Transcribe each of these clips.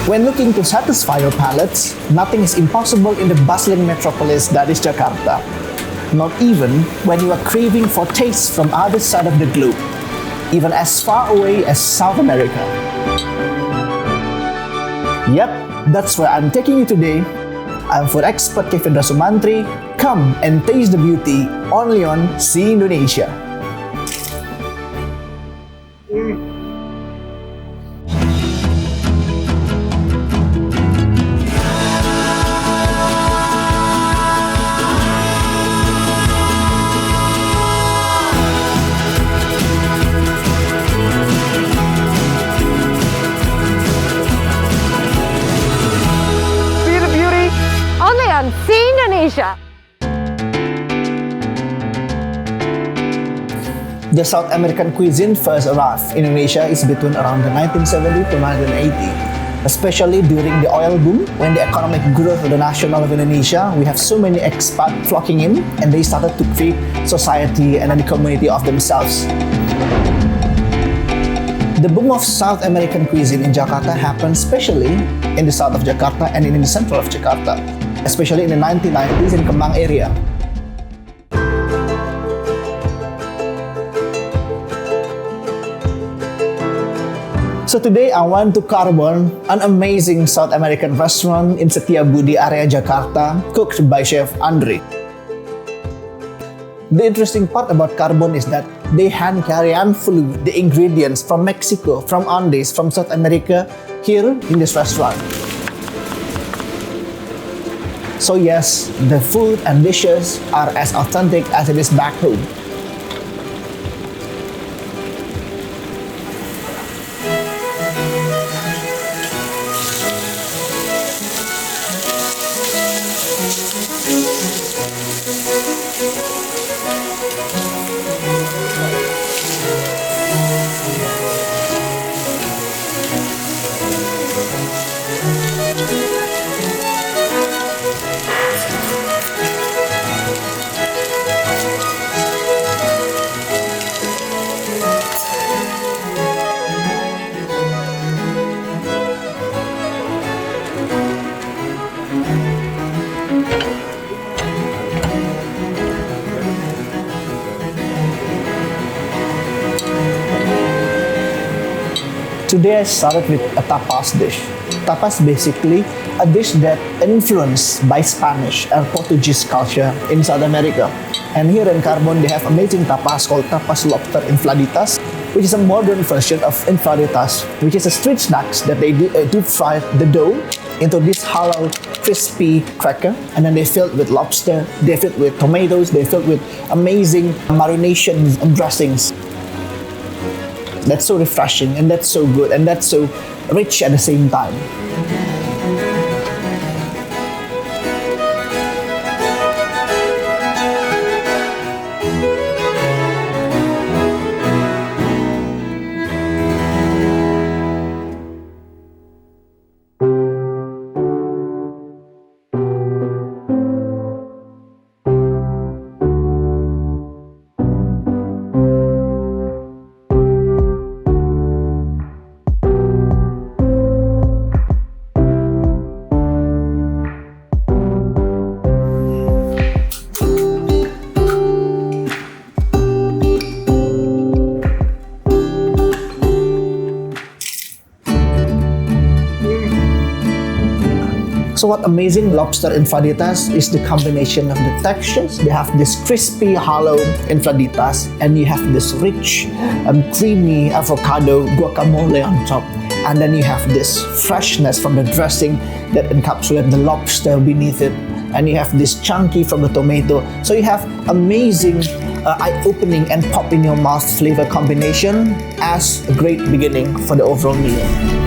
When looking to satisfy your palates, nothing is impossible in the bustling metropolis that is Jakarta. Not even when you are craving for tastes from other side of the globe, even as far away as South America. Yep, that's where I'm taking you today. I'm food expert Kevin Rasumantri. Come and taste the beauty only on See Indonesia. See Indonesia. The South American cuisine first arrived in Indonesia is between around the 1970 to 1980, especially during the oil boom when the economic growth of the national of Indonesia. We have so many expats flocking in, and they started to create society and a community of themselves. The boom of South American cuisine in Jakarta happened especially in the south of Jakarta and in the central of Jakarta, especially in the 1990s in Kemang area. So today I want to carbon an amazing South American restaurant in Setiabudi area Jakarta, cooked by Chef Andre. The interesting part about Carbon is that they hand carry and flew the ingredients from Mexico, from Andes, from South America here in this restaurant. So yes, the food and dishes are as authentic as it is back home. Today I started with a tapas dish. Tapas basically a dish that influenced by Spanish or Portuguese culture in South America. And here in Carbon they have amazing tapas called tapas lobster infladitas, which is a modern version of infladitas, which is a street snacks that they deep fry the dough into this hollow, crispy cracker, and then they fill it with lobster, they fill it with tomatoes, they fill it with amazing marinations and dressings. That's so refreshing, and that's so good, and that's so rich at the same time. So what amazing lobster infladitas is the combination of the textures. They have this crispy, hollow infladitas, and you have this rich, creamy avocado guacamole on top. And then you have this freshness from the dressing that encapsulates the lobster beneath it. And you have this chunky from the tomato. So you have amazing, eye-opening and pop-in-your-mouth flavor combination as a great beginning for the overall meal.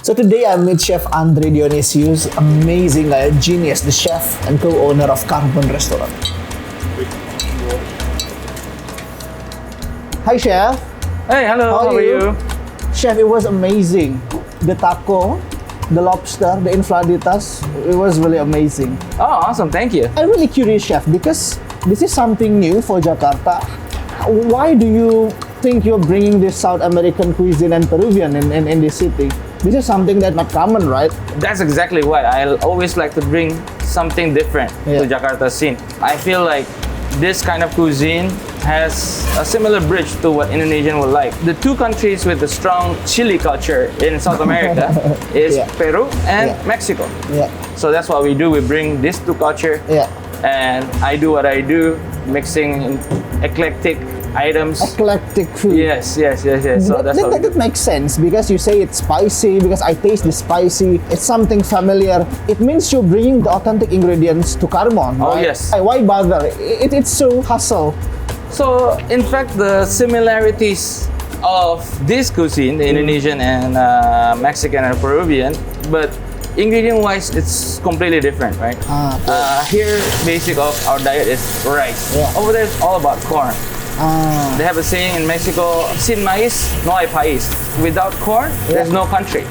So today I'm with Chef Andre Dionysius, amazing guy, a genius, the chef and co-owner of Carbon Restaurant. Hi Chef. Hey, hello. How are you? Chef, it was amazing. The taco, the lobster, the infladitas, it was really amazing. Oh, awesome. Thank you. I'm really curious, Chef, because this is something new for Jakarta. Why do you think you're bringing this South American cuisine and Peruvian in this city? This is something that's not common, right? That's exactly why I always like to bring something different to Jakarta scene. I feel like this kind of cuisine has a similar bridge to what Indonesian would like. The two countries with a strong chili culture in South America is Peru and Mexico. Yeah. So that's what we do. We bring these two culture, and I do what I do, mixing eclectic items. Eclectic food. Yes. So that's what we do. That makes sense because you say it's spicy, because I taste the spicy. It's something familiar. It means you're bringing the authentic ingredients to Carbon, Oh, right? yes. Why bother? It's so hustle. So, in fact, the similarities of this cuisine, the Indonesian and Mexican and Peruvian, but ingredient-wise, it's completely different, right? Here, basic of our diet is rice. Yeah. Over there, it's all about corn. They have a saying in Mexico, sin maíz, no hay país. Without corn, there's no country.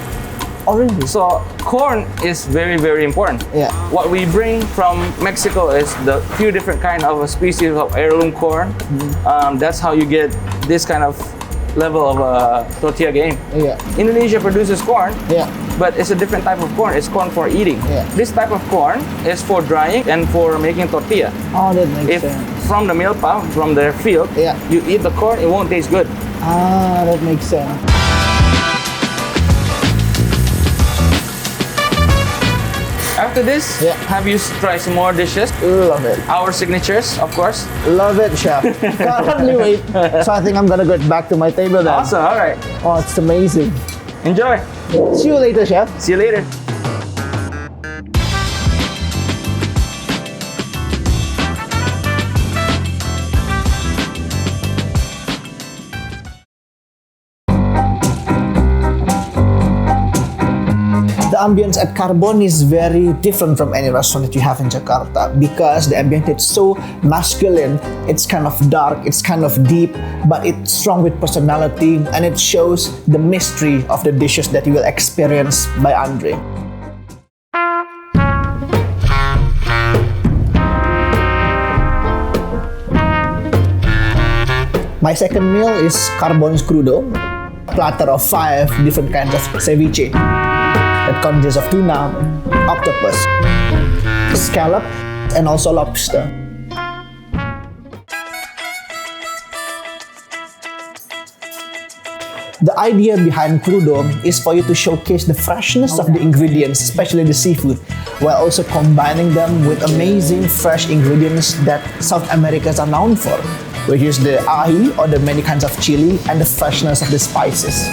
Oh, really? So corn is very, very important. Yeah. What we bring from Mexico is the few different kind of species of heirloom corn. That's how you get this kind of level of tortilla game. Yeah. Indonesia produces corn, Yeah. but it's a different type of corn. It's corn for eating. Yeah. This type of corn is for drying and for making tortilla. Oh, that makes If sense. from the milpa, from their field, Yeah. you eat the corn, it won't taste good. That makes sense. After this, have you tried some more dishes? Love it. Our signatures, of course. Love it, Chef. Can't hardly wait. So I think I'm gonna get back to my table then. Awesome, all right. Oh, it's amazing. Enjoy. See you later, Chef. See you later. The ambience at Carbon is very different from any restaurant that you have in Jakarta because the ambience is so masculine. It's kind of dark, it's kind of deep, but it's strong with personality, and it shows the mystery of the dishes that you will experience by Andre. My second meal is Carbon's crudo, a platter of 5 different kinds of ceviche. That consists of tuna, octopus, scallop, and also lobster. The idea behind crudo is for you to showcase the freshness of the ingredients, especially the seafood, while also combining them with amazing fresh ingredients that South Americans are known for, which is the ají or the many kinds of chili and the freshness of the spices.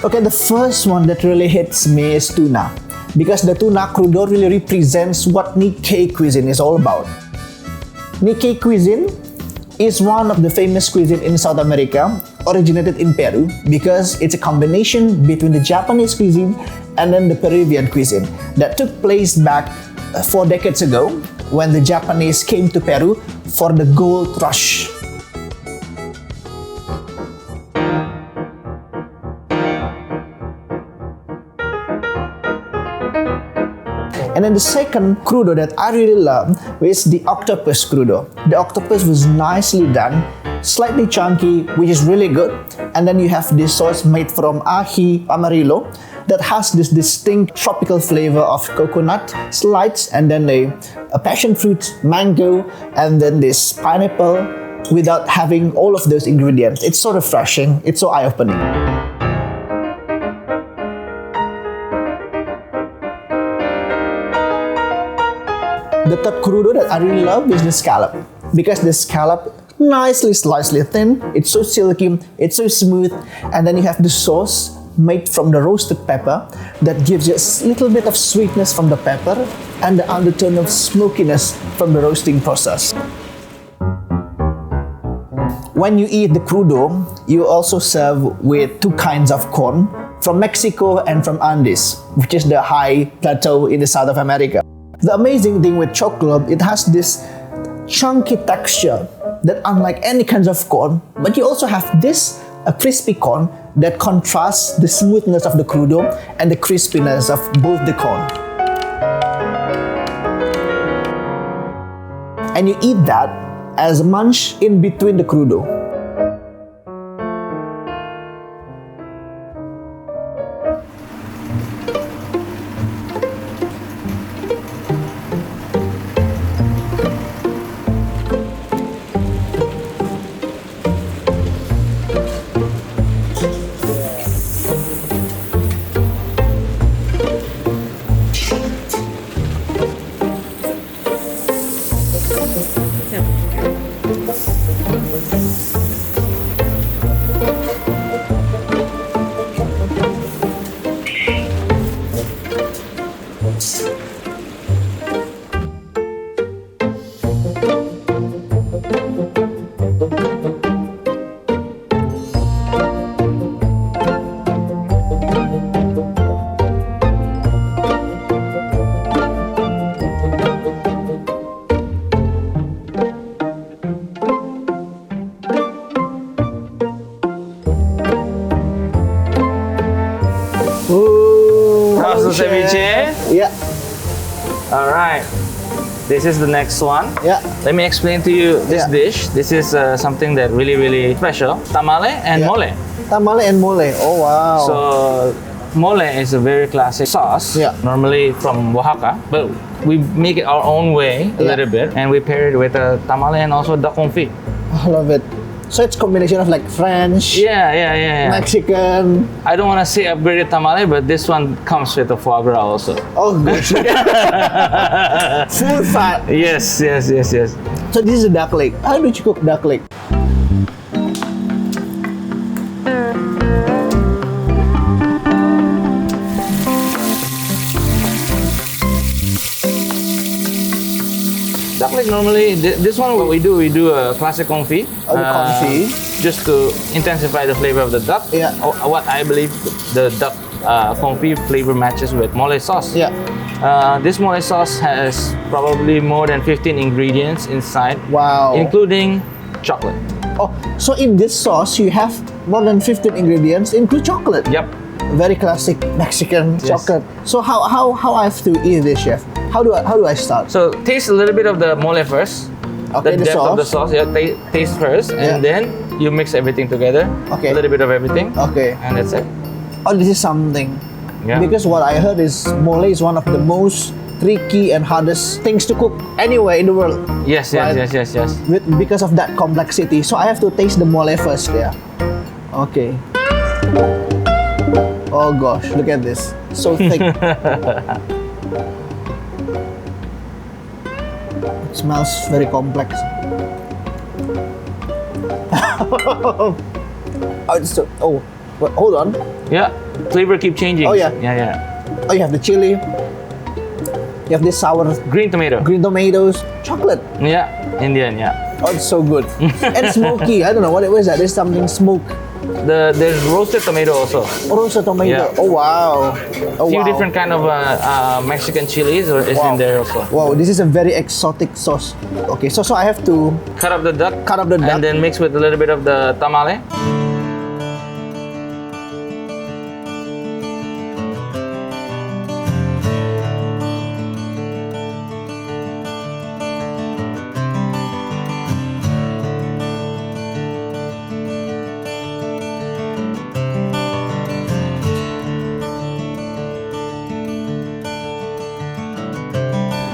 Okay, the first one that really hits me is tuna, because the tuna crudo really represents what Nikkei cuisine is all about. Nikkei cuisine is one of the famous cuisine in South America, originated in Peru, because it's a combination between the Japanese cuisine and then the Peruvian cuisine that took place back 4 decades ago when the Japanese came to Peru for the gold rush. And then the second crudo that I really love is the octopus crudo. The octopus was nicely done, slightly chunky, which is really good. And then you have this sauce made from ají amarillo that has this distinct tropical flavor of coconut slides, and then a passion fruit, mango, and then this pineapple without having all of those ingredients. It's so refreshing, it's so eye-opening. The third crudo that I really love is the scallop, because the scallop nicely sliced thin, it's so silky, it's so smooth, and then you have the sauce made from the roasted pepper that gives you a little bit of sweetness from the pepper and the undertone of smokiness from the roasting process. When you eat the crudo, you also serve with two kinds of corn from Mexico and from Andes, which is the high plateau in the south of America. The amazing thing with chocolate, it has this chunky texture that unlike any kinds of corn, but you also have this a crispy corn that contrasts the smoothness of the crudo and the crispiness of both the corn. And you eat that as a munch in between the crudo. How's the ceviche? Yeah. All right. This is the next one. Yeah. Let me explain to you this Yeah. dish. This is something that really special. Tamale and Yeah. mole. Tamale and mole. Oh wow. So mole is a very classic sauce. Yeah. Normally from Oaxaca, but we make it our own way a Yeah. little bit, and we pair it with a tamale and also duck confit. I love it. So it's combination of like French, Yeah. Mexican. I don't want to say upgraded tamale, but this one comes with a foie gras also. Oh gosh. Full fat. Yes. So this is a duck leg. How do you cook duck leg? Duck leg normally, this one what we do a classic confit. Oh, the confit. Just to intensify the flavor of the duck. Yeah. What I believe the duck confit flavor matches with mole sauce. Yeah. This mole sauce has probably more than 15 ingredients inside, Wow. including chocolate. Oh, so in this sauce you have more than 15 ingredients, include chocolate. Yep. Very classic Mexican Yes. chocolate. So how I have to eat this, chef? How do I start? So taste a little bit of the mole first. Okay, the depth of the sauce. sauce. Yeah, taste first, Yeah. and then you mix everything together. Okay. A little bit of everything. Okay. And that's it. Oh, this is something. Yeah. Because what I heard is mole is one of the most tricky and hardest things to cook anywhere in the world. Yes. Right. Because of that complexity. So I have to taste the mole first, yeah. Okay. Oh gosh, look at this. So thick. It smells very complex. Oh, it's so, oh, wait, hold on. Yeah. Flavor keep changing. Oh, yeah. Yeah. Oh, you have the chili. You have this sour Green tomato. green tomatoes, chocolate. Yeah. Indian. Yeah. Oh, it's so good. And smoky. I don't know what it was that. There's something smoke. There's roasted tomato also. Roasted tomato. Yeah. Oh wow. Oh Few wow. different kind of Mexican chilies is Wow. in there also. Wow, this is a very exotic sauce. Okay, so I have to Cut up the duck. cut up the duck. And then mix with a little bit of the tamale.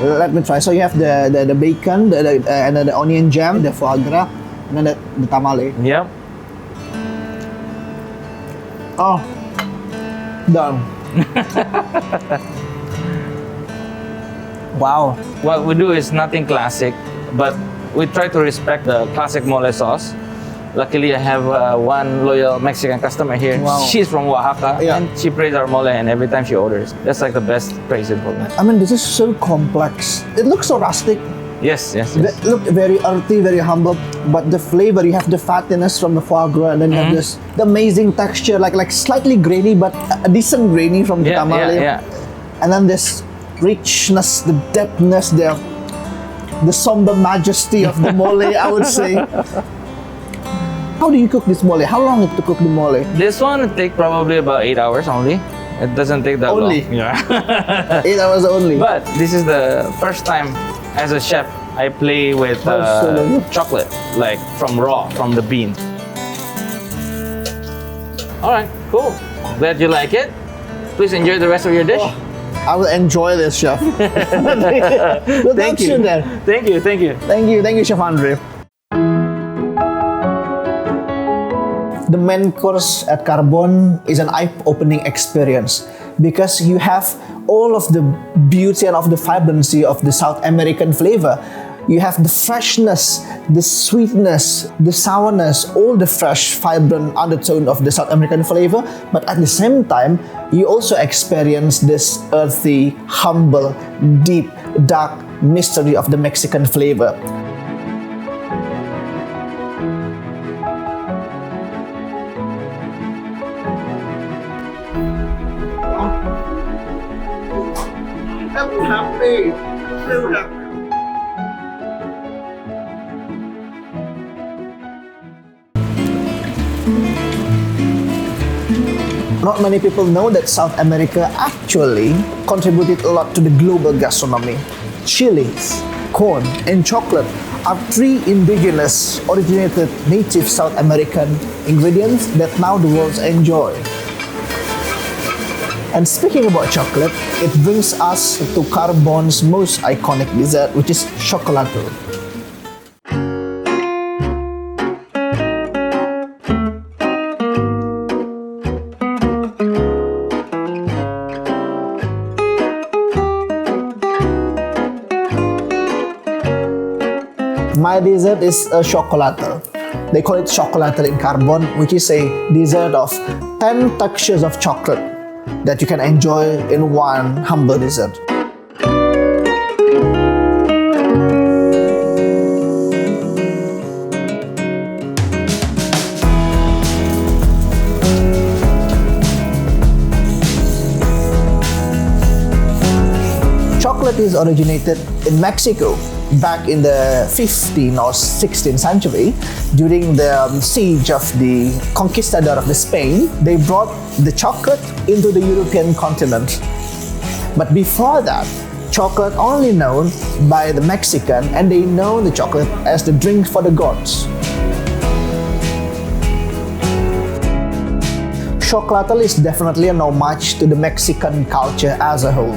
Let me try. So you have the bacon, and then the onion jam, the foie gras, and then the tamale. Yep. Oh, done. Wow. What we do is nothing classic, but we try to respect the classic mole sauce. Luckily, I have one loyal Mexican customer here. Wow. She's from Oaxaca, Yeah. and she praised our mole, and every time she orders, that's like the best praising for me. I mean, this is so complex. It looks so rustic. Yes. It looked very earthy, very humble, but the flavor, you have the fattiness from the foie gras, and then you have this the amazing texture, like slightly grainy, but a decent grainy from the tamale. Yeah. And then this richness, the depthness, the somber majesty of the mole, I would say. How do you cook this mole? How long it to cook the mole? This one would take probably about 8 hours only. It doesn't take that Only? long. Yeah. 8 hours only. But this is the first time as a chef I play with so chocolate, like from the bean. All right, cool. Glad you like it. Please enjoy the rest of your dish. Oh, I will enjoy this, chef. Thank you. Thank you. Thank you, Chef Andre. The main course at Carbon is an eye-opening experience because you have all of the beauty and of the vibrancy of the South American flavor. You have the freshness, the sweetness, the sourness, all the fresh, vibrant undertone of the South American flavor. But at the same time, you also experience this earthy, humble, deep, dark mystery of the Mexican flavor. I'm happy. So happy. Not many people know that South America actually contributed a lot to the global gastronomy. Chilies, corn, and chocolate are three indigenous, originated native South American ingredients that now the world enjoy. And speaking about chocolate, it brings us to Carbon's most iconic dessert, which is chocolato. My dessert is a chocolato. They call it chocolato in Carbon, which is a dessert of 10 textures of chocolate that you can enjoy in one humble dessert. Chocolate is originated in Mexico back in the 15th or 16th century. During the siege of the conquistador of the Spain, they brought the chocolate into the European continent. But before that, chocolate only known by the Mexican, and they know the chocolate as the drink for the gods. Chocolatal is definitely an homage to the Mexican culture as a whole.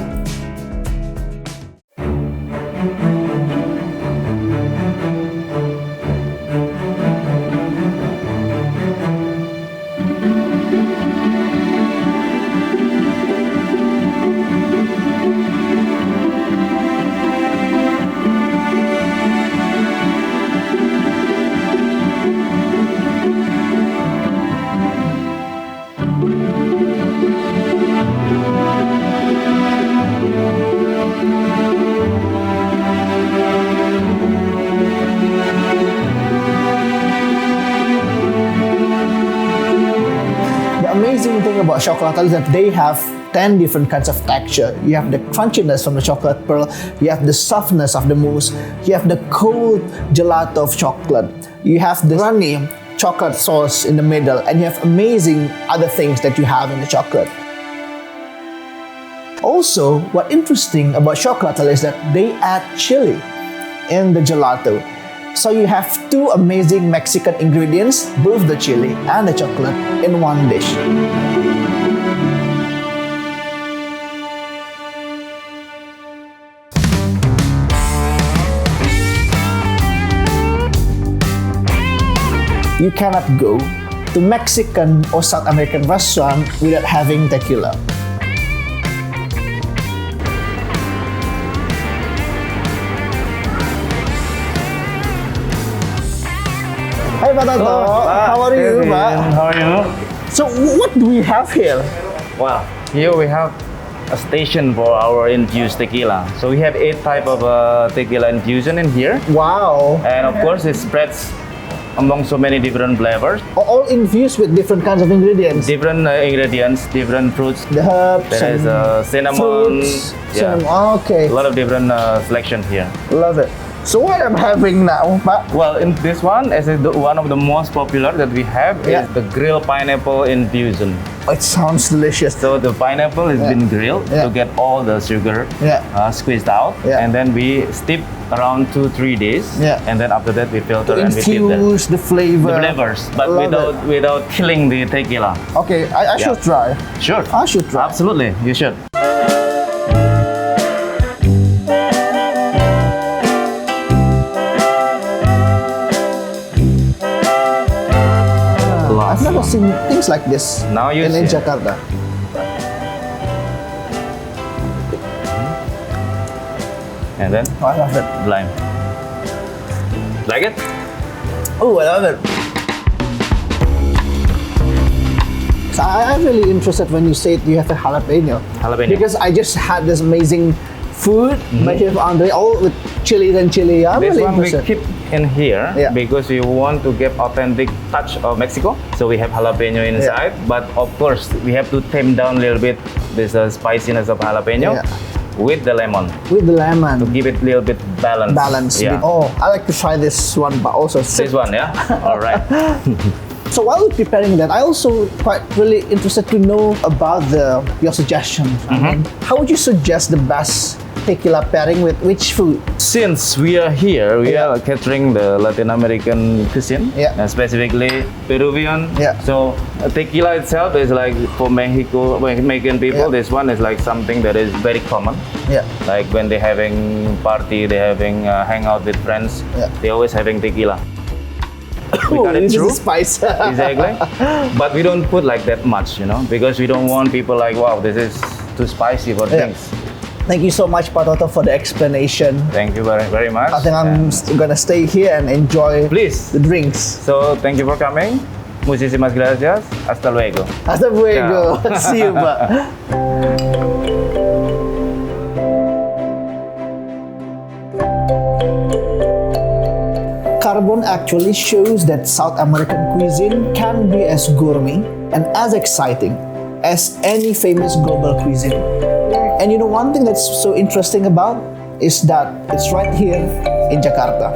Amazing thing about chocolato is that they have 10 different kinds of texture. You have the crunchiness from the chocolate pearl, you have the softness of the mousse, you have the cold gelato of chocolate, you have the runny chocolate sauce in the middle, and you have amazing other things that you have in the chocolate. Also, what's interesting about chocolato is that they add chili in the gelato. So you have two amazing Mexican ingredients, both the chili and the chocolate, in one dish. You cannot go to Mexican or South American restaurant without having tequila. Hi, Pak Toto. How are you, Pak? How are you? So, what do we have here? Well, here we have a station for our infused tequila. So we have 8 type of tequila infusion in here, Wow. and of course it spreads among so many different flavors, All infused with different kinds of ingredients. different ingredients, different fruits. The herbs, There is some cinnamon, fruits, yeah, cinnamon. Okay, a lot of different selection here. love it. So what I'm having now, Pak? Well, in this one, as is one of the most popular that we have Yeah. is the grilled pineapple infusion. It sounds delicious. So the pineapple has been grilled Yeah. to get all the sugar Yeah. squeezed out, Yeah. and then we steep around 2-3 days, Yeah. and then after that we filter To and we keep infuse the flavor. the flavors, but Love without killing the tequila. Okay, I Yeah. should try. Sure, I should try. absolutely, you should. I've never seen things like this Now you in see it. Jakarta. And then Oh, I love it. lime. Like it? Oh, I love it. So I'm really interested when you say you have a jalapeno. Jalapeno. Because I just had this amazing food by Chef Andre, all with chili and chili. I'm This really one we interested. keep in here Yeah. because we want to get authentic touch of Mexico. So we have jalapeno inside, but of course we have to tame down a little bit this spiciness of jalapeno Yeah. with the lemon With the lemon. to give it a little bit balance. Balance. Yeah. Oh, I like to try this one, but also This one, yeah. All right. So while we're preparing that, I also quite really interested to know about your suggestions. I Mm-hmm. mean, how would you suggest the best tequila pairing with which food? Since we are here, we are catering the Latin American cuisine, Yeah. and specifically Peruvian. Yeah. So tequila itself is like for Mexican people. Yeah. This one is like something that is very common. Yeah. Like when they're having party, they're having hangout with friends, Yeah. they always having tequila. We Ooh, got it this through. is spice. Exactly. But we don't put like that much, because we don't want people like, wow, this is too spicy for Yeah. drinks. Thank you so much, Pak Toto, for the explanation. Thank you very, very much. I think I'm And gonna stay here and enjoy please. the drinks. So thank you for coming. Muchísimas gracias. Hasta luego. Hasta luego. Ciao. See you, Pak. Carbon actually shows that South American cuisine can be as gourmet and as exciting as any famous global cuisine. And one thing that's so interesting about is that it's right here in Jakarta.